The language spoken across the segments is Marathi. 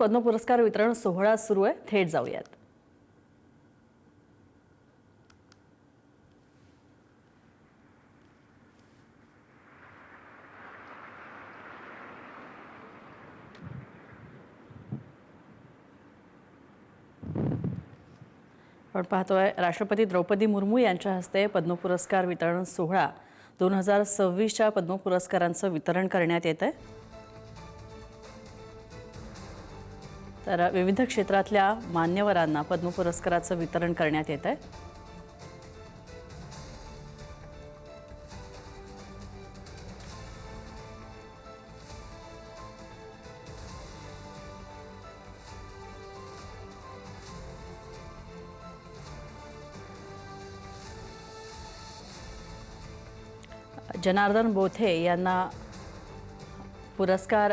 पद्म पुरस्कार वितरण सोहळा सुरू आहे, थेट जाऊयात। आपण पाहतोय राष्ट्रपती द्रौपदी मुर्मू यांच्या हस्ते पद्म पुरस्कार वितरण सोहळा 2026च्या पद्म पुरस्कारांचं वितरण करण्यात येत आहे। तर विविध क्षेत्रातल्या मान्यवरांना पद्म पुरस्काराचं वितरण करण्यात येत आहे। जनार्दन बोथे यांना पुरस्कार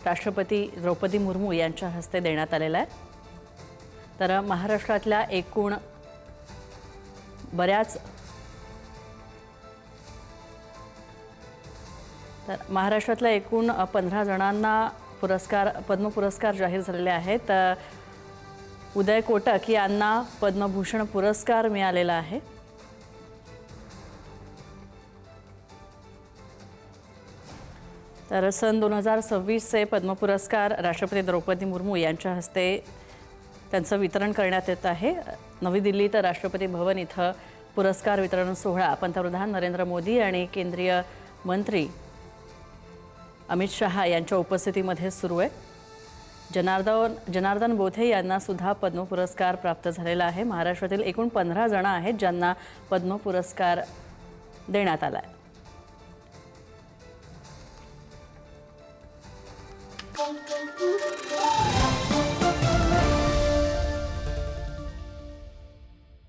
राष्ट्रपती द्रौपदी मुर्मू यांच्या हस्ते देण्यात आलेला आहे। तर महाराष्ट्रातल्या एकूण बऱ्याच महाराष्ट्रातल्या एकूण 15 जणांना पद्म पुरस्कार जाहीर झालेले आहेत। उदय कोटक यांना पद्मभूषण पुरस्कार मिळालेला आहे। तर सन 2026चे पद्म पुरस्कार राष्ट्रपती द्रौपदी मुर्मू यांच्या हस्ते त्यांचं वितरण करण्यात येत आहे। नवी दिल्लीत राष्ट्रपती भवन इथं पुरस्कार वितरण सोहळा पंतप्रधान नरेंद्र मोदी आणि केंद्रीय मंत्री अमित शहा यांच्या उपस्थितीमध्ये सुरू आहे। जनार्दन बोथे यांना सुद्धा पद्म पुरस्कार प्राप्त झालेला आहे। महाराष्ट्रातील एकूण 15 जण आहेत ज्यांना पद्म पुरस्कार देण्यात आला आहे।